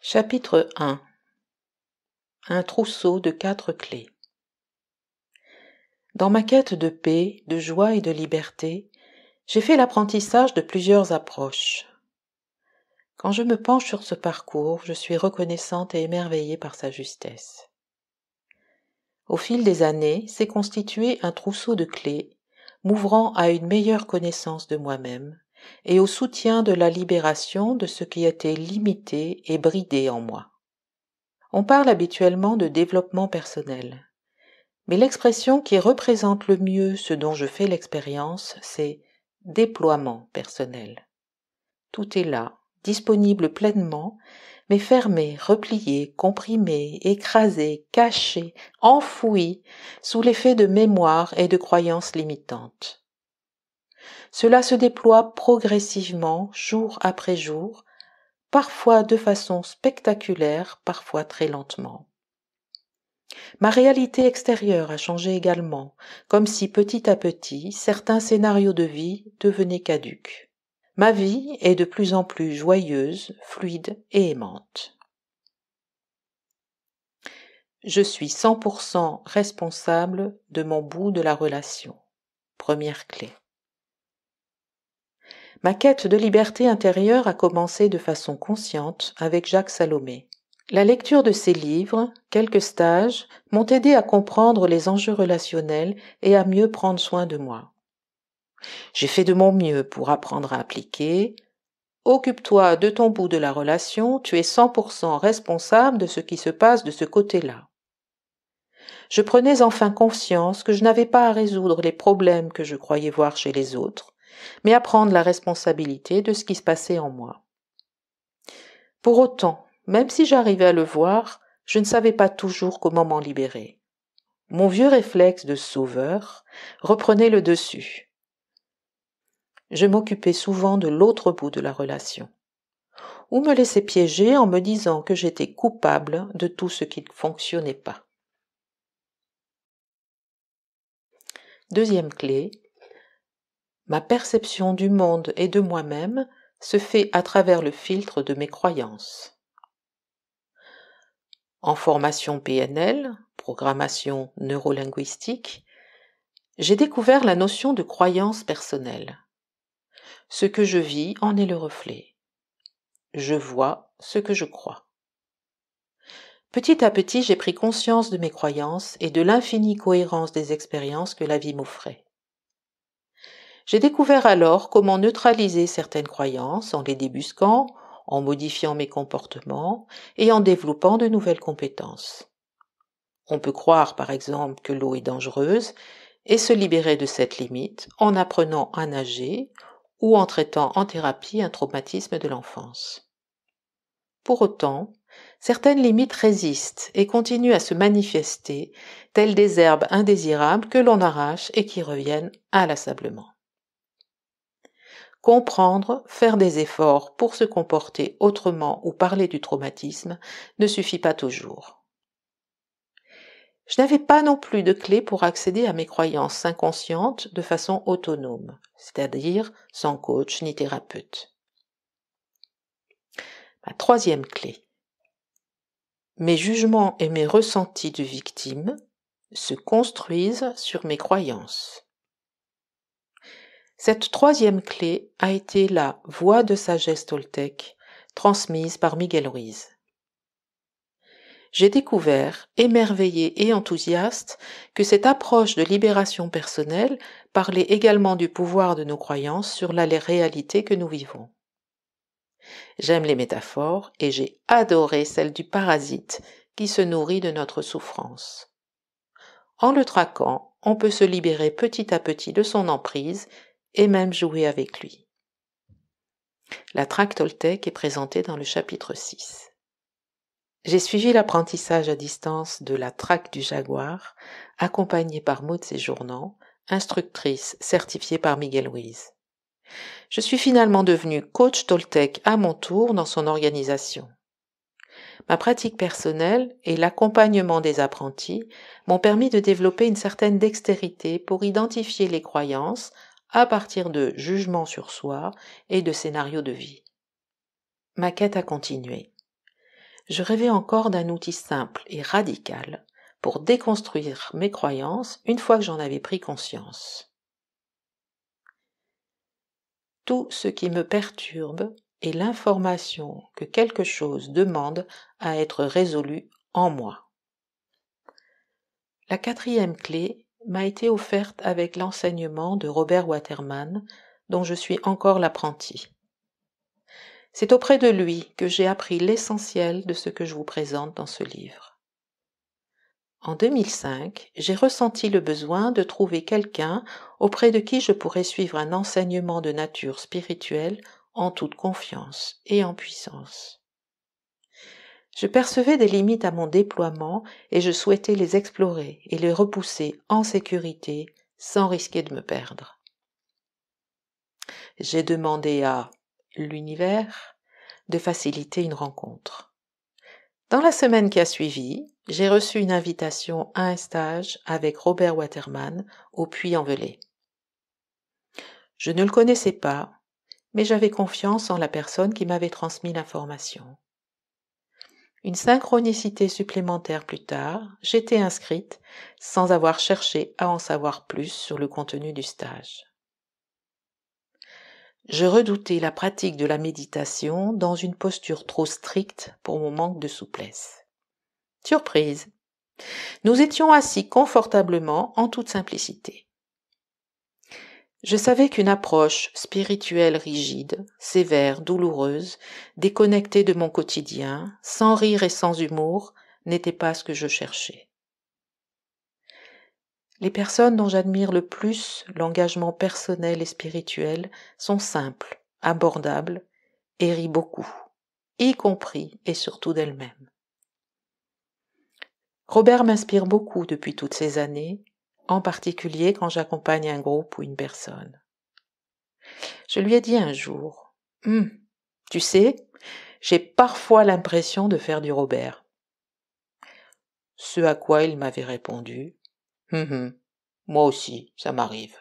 Chapitre 1. Un trousseau de 4 clés. Dans ma quête de paix, de joie et de liberté, j'ai fait l'apprentissage de plusieurs approches. Quand je me penche sur ce parcours, je suis reconnaissante et émerveillée par sa justesse. Au fil des années, s'est constitué un trousseau de clés, m'ouvrant à une meilleure connaissance de moi-même et au soutien de la libération de ce qui était limité et bridé en moi. On parle habituellement de développement personnel, mais l'expression qui représente le mieux ce dont je fais l'expérience, c'est déploiement personnel. Tout est là, disponible pleinement, mais fermé, replié, comprimé, écrasé, caché, enfoui, sous l'effet de mémoire et de croyances limitantes. Cela se déploie progressivement, jour après jour, parfois de façon spectaculaire, parfois très lentement. Ma réalité extérieure a changé également, comme si petit à petit certains scénarios de vie devenaient caducs. Ma vie est de plus en plus joyeuse, fluide et aimante. Je suis 100% responsable de mon bout de la relation. Première clé. Ma quête de liberté intérieure a commencé de façon consciente avec Jacques Salomé. La lecture de ses livres, quelques stages, m'ont aidé à comprendre les enjeux relationnels et à mieux prendre soin de moi. J'ai fait de mon mieux pour apprendre à appliquer. Occupe-toi de ton bout de la relation, tu es 100% responsable de ce qui se passe de ce côté-là. Je prenais enfin conscience que je n'avais pas à résoudre les problèmes que je croyais voir chez les autres, mais à prendre la responsabilité de ce qui se passait en moi. Pour autant, même si j'arrivais à le voir, je ne savais pas toujours comment m'en libérer. Mon vieux réflexe de sauveur reprenait le dessus. Je m'occupais souvent de l'autre bout de la relation, ou me laissais piéger en me disant que j'étais coupable de tout ce qui ne fonctionnait pas. Deuxième clé, ma perception du monde et de moi-même se fait à travers le filtre de mes croyances. En formation PNL, programmation neurolinguistique, j'ai découvert la notion de croyance personnelle. Ce que je vis en est le reflet. Je vois ce que je crois. Petit à petit, j'ai pris conscience de mes croyances et de l'infinie cohérence des expériences que la vie m'offrait. J'ai découvert alors comment neutraliser certaines croyances en les débusquant, en modifiant mes comportements et en développant de nouvelles compétences. On peut croire par exemple que l'eau est dangereuse et se libérer de cette limite en apprenant à nager ou en traitant en thérapie un traumatisme de l'enfance. Pour autant, certaines limites résistent et continuent à se manifester, telles des herbes indésirables que l'on arrache et qui reviennent inlassablement. Comprendre, faire des efforts pour se comporter autrement ou parler du traumatisme ne suffit pas toujours. Je n'avais pas non plus de clé pour accéder à mes croyances inconscientes de façon autonome, c'est-à-dire sans coach ni thérapeute. Ma troisième clé. Mes jugements et mes ressentis de victime se construisent sur mes croyances. Cette troisième clé a été la voix de sagesse toltèque transmise par Miguel Ruiz. J'ai découvert, émerveillé et enthousiaste, que cette approche de libération personnelle parlait également du pouvoir de nos croyances sur la réalité que nous vivons. J'aime les métaphores et j'ai adoré celle du parasite qui se nourrit de notre souffrance. En le traquant, on peut se libérer petit à petit de son emprise et même jouer avec lui. La traque toltèque est présentée dans le chapitre 6. J'ai suivi l'apprentissage à distance de la traque du jaguar, accompagnée par Maud Séjournant, instructrice certifiée par Miguel Ruiz. Je suis finalement devenue coach toltèque à mon tour dans son organisation. Ma pratique personnelle et l'accompagnement des apprentis m'ont permis de développer une certaine dextérité pour identifier les croyances à partir de jugements sur soi et de scénarios de vie. Ma quête a continué. je rêvais encore d'un outil simple et radical pour déconstruire mes croyances une fois que j'en avais pris conscience. Tout ce qui me perturbe est l'information que quelque chose demande à être résolu en moi. La 4e clé m'a été offerte avec l'enseignement de Robert Waterman, dont je suis encore l'apprenti. C'est auprès de lui que j'ai appris l'essentiel de ce que je vous présente dans ce livre. En 2005, j'ai ressenti le besoin de trouver quelqu'un auprès de qui je pourrais suivre un enseignement de nature spirituelle en toute confiance et en puissance. Je percevais des limites à mon déploiement et je souhaitais les explorer et les repousser en sécurité sans risquer de me perdre. J'ai demandé à l'univers de faciliter une rencontre. Dans la semaine qui a suivi, j'ai reçu une invitation à un stage avec Robert Waterman au Puy-en-Velay. Je ne le connaissais pas, mais j'avais confiance en la personne qui m'avait transmis l'information. Une synchronicité supplémentaire plus tard, j'étais inscrite sans avoir cherché à en savoir plus sur le contenu du stage. Je redoutais la pratique de la méditation dans une posture trop stricte pour mon manque de souplesse. Surprise! Nous étions assis confortablement en toute simplicité. Je savais qu'une approche spirituelle rigide, sévère, douloureuse, déconnectée de mon quotidien, sans rire et sans humour, n'était pas ce que je cherchais. Les personnes dont j'admire le plus l'engagement personnel et spirituel sont simples, abordables et rient beaucoup, y compris et surtout d'elles-mêmes. Robert m'inspire beaucoup depuis toutes ces années, en particulier quand j'accompagne un groupe ou une personne. Je lui ai dit un jour, « Tu sais, j'ai parfois l'impression de faire du Robert. » Ce à quoi il m'avait répondu, « Moi aussi, ça m'arrive. »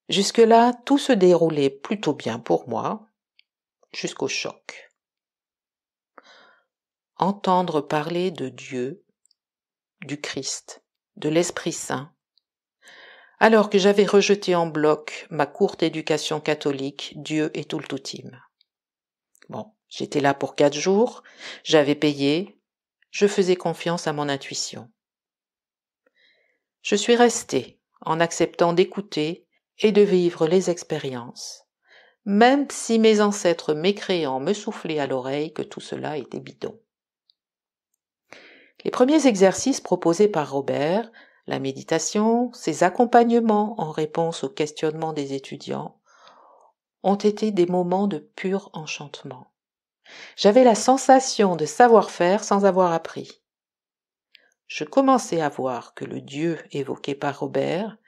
Jusque-là, tout se déroulait plutôt bien pour moi, jusqu'au choc. Entendre parler de Dieu, du Christ, de l'Esprit Saint, alors que j'avais rejeté en bloc ma courte éducation catholique, Dieu est tout le toutime. Bon, j'étais là pour 4 jours, j'avais payé, je faisais confiance à mon intuition. Je suis restée en acceptant d'écouter et de vivre les expériences, même si mes ancêtres mécréants me soufflaient à l'oreille que tout cela était bidon. Les premiers exercices proposés par Robert, la méditation, ses accompagnements en réponse aux questionnements des étudiants, ont été des moments de pur enchantement. J'avais la sensation de savoir faire sans avoir appris. Je commençais à voir que le Dieu évoqué par Robert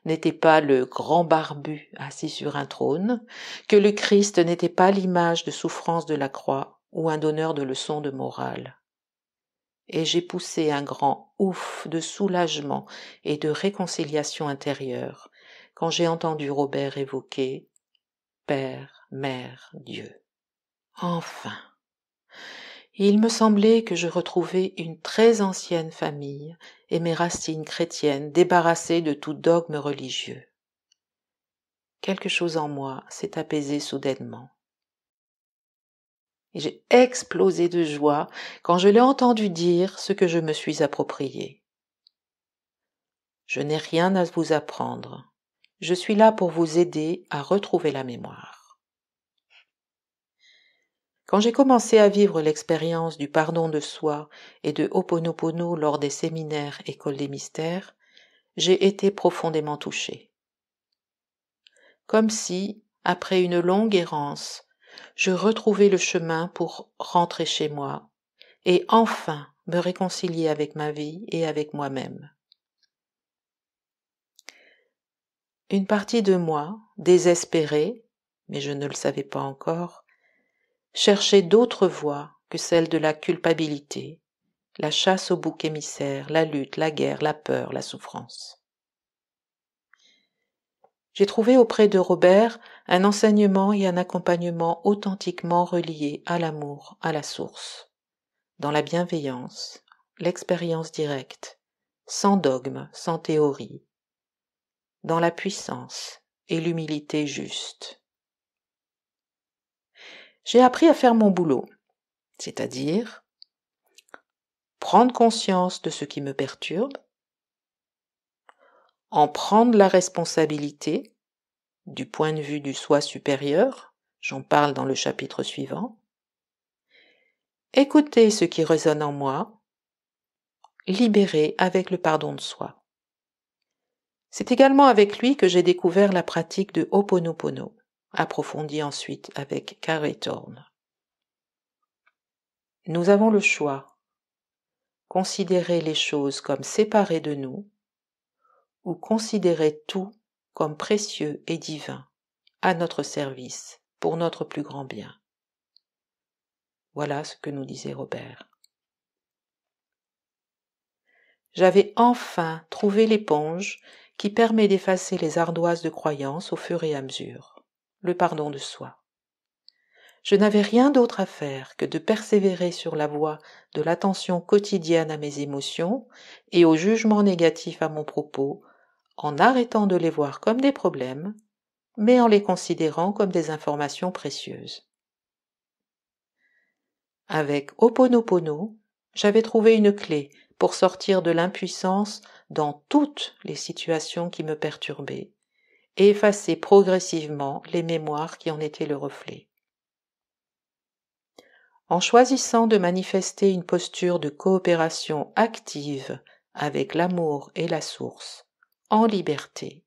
n'était pas le grand barbu assis sur un trône, que le Christ n'était pas l'image de souffrance de la croix ou un donneur de leçons de morale. Et j'ai poussé un grand ouf de soulagement et de réconciliation intérieure quand j'ai entendu Robert évoquer Père, Mère, Dieu. Enfin, il me semblait que je retrouvais une très ancienne famille et mes racines chrétiennes débarrassées de tout dogme religieux. Quelque chose en moi s'est apaisé soudainement. Et j'ai explosé de joie quand je l'ai entendu dire ce que je me suis approprié. Je n'ai rien à vous apprendre. Je suis là pour vous aider à retrouver la mémoire. Quand j'ai commencé à vivre l'expérience du pardon de soi et de Ho'oponopono lors des séminaires École des mystères, j'ai été profondément touchée. Comme si, après une longue errance, je retrouvais le chemin pour rentrer chez moi et enfin me réconcilier avec ma vie et avec moi-même. Une partie de moi, désespérée, mais je ne le savais pas encore, cherchait d'autres voies que celles de la culpabilité, la chasse au bouc émissaire, la lutte, la guerre, la peur, la souffrance. J'ai trouvé auprès de Robert un enseignement et un accompagnement authentiquement reliés à l'amour, à la source, dans la bienveillance, l'expérience directe, sans dogme, sans théorie, dans la puissance et l'humilité juste. J'ai appris à faire mon boulot, c'est-à-dire prendre conscience de ce qui me perturbe, en prendre la responsabilité du point de vue du soi supérieur, j'en parle dans le chapitre suivant, écouter ce qui résonne en moi, libérer avec le pardon de soi. C'est également avec lui que j'ai découvert la pratique de Ho'oponopono, approfondie ensuite avec Carey Thorne. Nous avons le choix, considérer les choses comme séparées de nous ou considérer tout comme précieux et divin, à notre service, pour notre plus grand bien. Voilà ce que nous disait Robert. J'avais enfin trouvé l'éponge qui permet d'effacer les ardoises de croyance au fur et à mesure, le pardon de soi. Je n'avais rien d'autre à faire que de persévérer sur la voie de l'attention quotidienne à mes émotions et au jugement négatif à mon propos, en arrêtant de les voir comme des problèmes, mais en les considérant comme des informations précieuses. Avec Ho'oponopono, j'avais trouvé une clé pour sortir de l'impuissance dans toutes les situations qui me perturbaient et effacer progressivement les mémoires qui en étaient le reflet. En choisissant de manifester une posture de coopération active avec l'amour et la source, en liberté,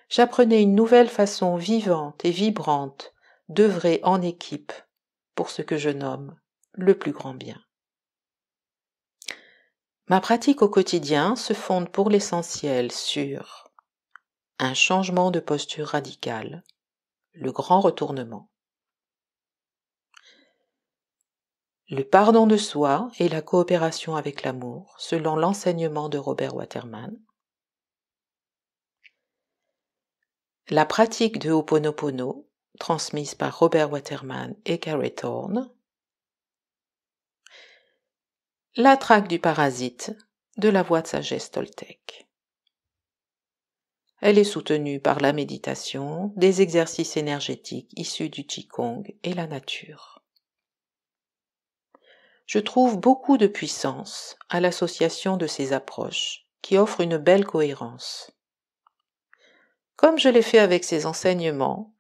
j'apprenais une nouvelle façon vivante et vibrante d'œuvrer en équipe pour ce que je nomme le plus grand bien. Ma pratique au quotidien se fonde pour l'essentiel sur un changement de posture radical, le grand retournement, le pardon de soi et la coopération avec l'amour, selon l'enseignement de Robert Waterman, la pratique de Ho'oponopono, transmise par Robert Waterman et Carey Thorne, la traque du parasite de la voie de sagesse Toltec. Elle est soutenue par la méditation, des exercices énergétiques issus du Qigong et la nature. Je trouve beaucoup de puissance à l'association de ces approches qui offrent une belle cohérence. Comme je l'ai fait avec ces enseignements,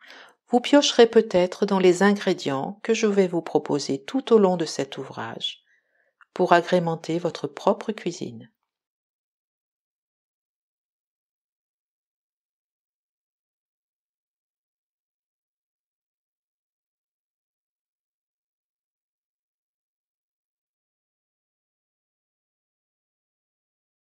vous piocherez peut-être dans les ingrédients que je vais vous proposer tout au long de cet ouvrage pour agrémenter votre propre cuisine.